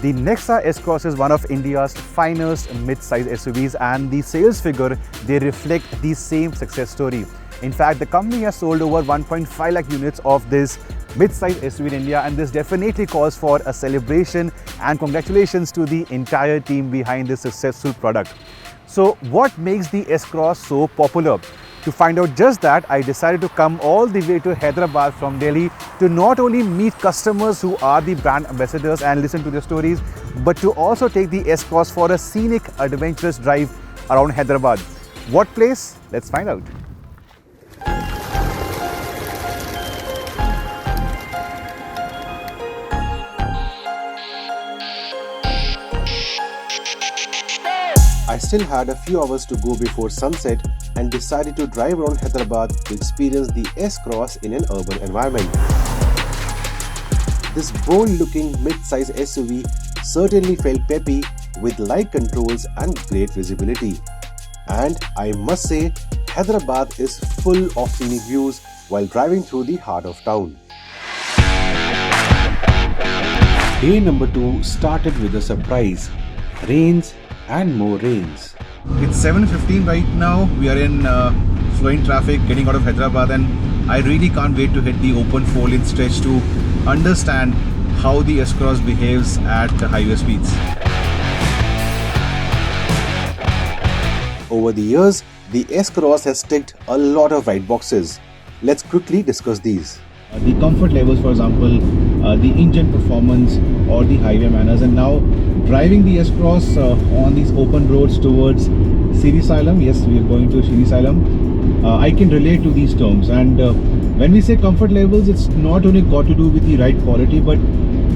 The Nexa S-Cross is one of India's finest mid-size SUVs, and the sales figure, they reflect the same success story. In fact, the company has sold over 1.5 lakh units of this mid-size SUV in India, and this definitely calls for a celebration and congratulations to the entire team behind this successful product. So what makes the S-Cross so popular? To find out just that, I decided to come all the way to Hyderabad from Delhi to not only meet customers who are the brand ambassadors and listen to their stories, but to also take the S-Cross for a scenic, adventurous drive around Hyderabad. What place? Let's find out. I still had a few hours to go before sunset and decided to drive around Hyderabad to experience the S-Cross in an urban environment. This bold-looking mid-size SUV certainly felt peppy with light controls and great visibility. And I must say, Hyderabad is full of scenic views while driving through the heart of town. Day number 2 started with a surprise. Rains and more rains. It's 7:15 right now. We are in flowing traffic getting out of Hyderabad, and I really can't wait to hit the open 4-lane stretch to understand how the S-Cross behaves at the highway speeds. Over the years, the S-Cross has ticked a lot of right boxes. Let's quickly discuss these. The comfort levels, for example, the engine performance or the highway manners, and now driving the S-Cross on these open roads towards Srisailam. Yes, we are going to Srisailam. I can relate to these terms, and when we say comfort levels, it's not only got to do with the ride quality, but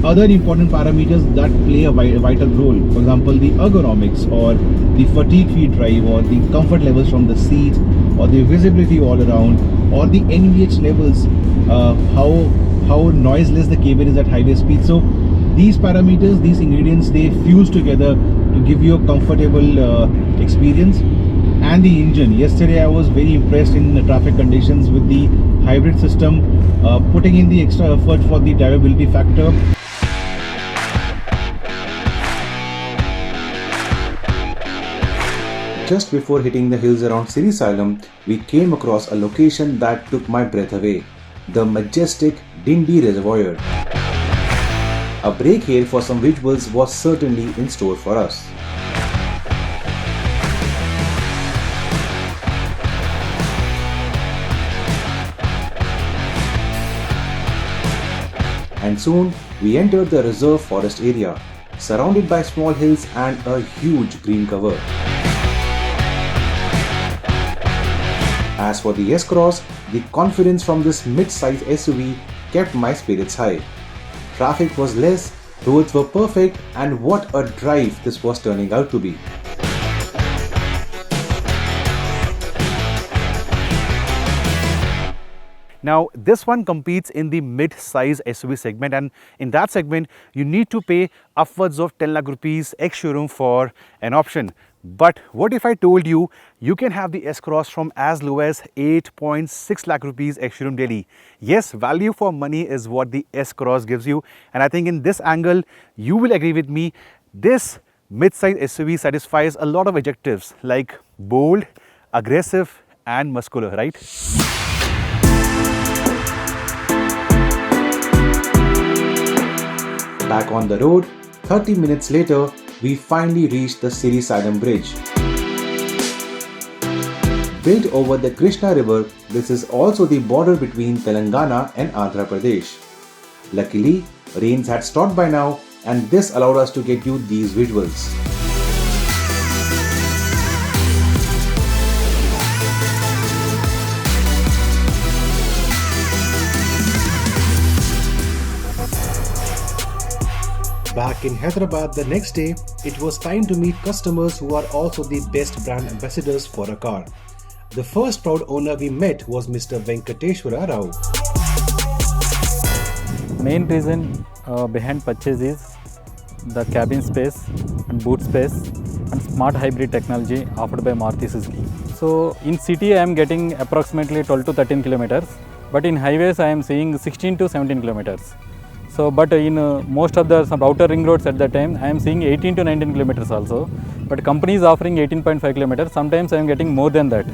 other important parameters that play a vital role. For example, the ergonomics or the fatigue-free drive or the comfort levels from the seats or the visibility all around or the NVH levels, how noiseless the cabin is at highway speed. So these parameters, these ingredients, they fuse together to give you a comfortable experience. And the engine, yesterday I was very impressed in the traffic conditions with the hybrid system, putting in the extra effort for the drivability factor. Just before hitting the hills around Srisailam, we came across a location that took my breath away, the majestic Dindi Reservoir. A break here for some visuals was certainly in store for us. And soon we entered the reserve forest area, surrounded by small hills and a huge green cover. As for the S-Cross, the confidence from this mid-size SUV kept my spirits high. Traffic was less, roads were perfect, and what a drive this was turning out to be. Now, this one competes in the mid-size SUV segment, and in that segment, you need to pay upwards of 10 lakh rupees ex-showroom for an option. But what if I told you, you can have the S-Cross from as low as 8.6 lakh rupees ex-showroom Delhi? Yes, value for money is what the S-Cross gives you, and I think in this angle, you will agree with me. This mid-size SUV satisfies a lot of adjectives like bold, aggressive, and muscular, right? Back on the road, 30 minutes later, we finally reached the Srisailam bridge. Built over the Krishna river, this is also the border between Telangana and Andhra Pradesh. Luckily, rains had stopped by now, and this allowed us to get you these visuals. Back in Hyderabad the next day, it was time to meet customers who are also the best brand ambassadors for a car. The first proud owner we met was Mr. Venkateshwara Rao. Main reason behind purchase is the cabin space and boot space and smart hybrid technology offered by Maruti Suzuki. So in city I am getting approximately 12 to 13 kilometers, but in highways I am seeing 16 to 17 kilometers. So, but in most of the some outer ring roads at that time, I am seeing 18 to 19 kilometers also. But company is offering 18.5 kilometers. Sometimes I am getting more than that.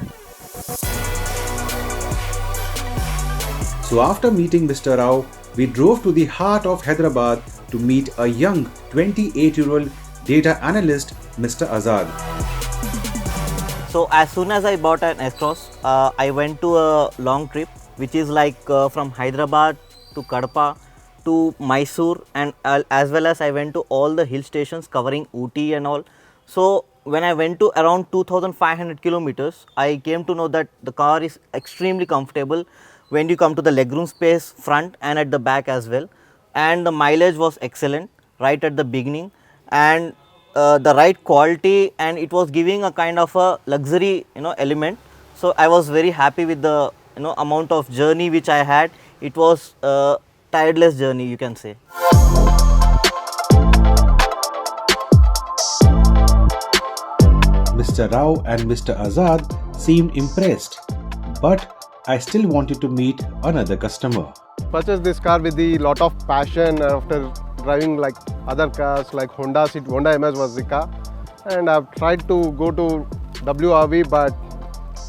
So after meeting Mr. Rao, we drove to the heart of Hyderabad to meet a young 28-year-old data analyst, Mr. Azad. So as soon as I bought an S-Cross, I went to a long trip, which is like from Hyderabad to Kadapa to Mysore, and as well as I went to all the hill stations covering Ooty and all. So when I went to around 2500 kilometers, I came to know that the car is extremely comfortable when you come to the legroom space front and at the back as well, and the mileage was excellent right at the beginning, and the right quality, and it was giving a kind of a luxury element. So I was very happy with the amount of journey which I had. It was a tireless journey, you can say. Mr. Rao and Mr. Azad seemed impressed, but I still wanted to meet another customer. Purchased this car with a lot of passion after driving like other cars like Honda MS was the car, and I've tried to go to WRV, but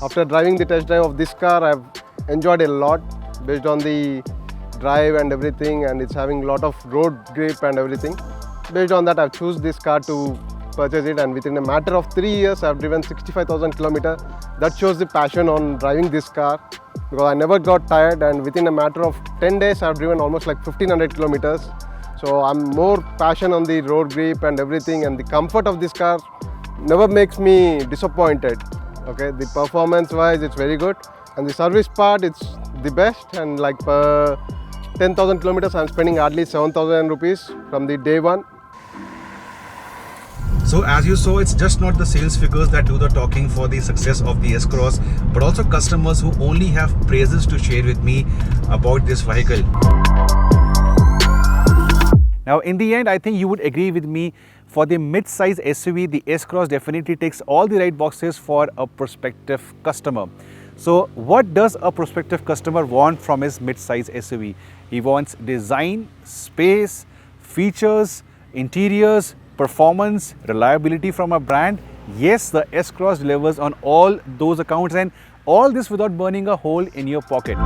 after driving the test drive of this car, I've enjoyed a lot based on the drive and everything, and it's having a lot of road grip and everything. Based on that, I've chosen this car to purchase it, and within a matter of 3 years, I've driven 65,000 kilometers. That shows the passion on driving this car, because I never got tired, and within a matter of 10 days, I've driven almost like 1500 kilometers. So I'm more passion on the road grip and everything, and the comfort of this car never makes me disappointed. Okay, the performance wise, it's very good, and the service part, it's the best, and like per 10,000 kilometers, I'm spending hardly 7,000 rupees from the day one. So as you saw, it's just not the sales figures that do the talking for the success of the S-Cross, but also customers who only have praises to share with me about this vehicle. Now, in the end, I think you would agree with me, for the mid-size SUV, the S-Cross definitely ticks all the right boxes for a prospective customer. So, what does a prospective customer want from his mid-size SUV? He wants design, space, features, interiors, performance, reliability from a brand. Yes, the S-Cross delivers on all those accounts, and all this without burning a hole in your pocket.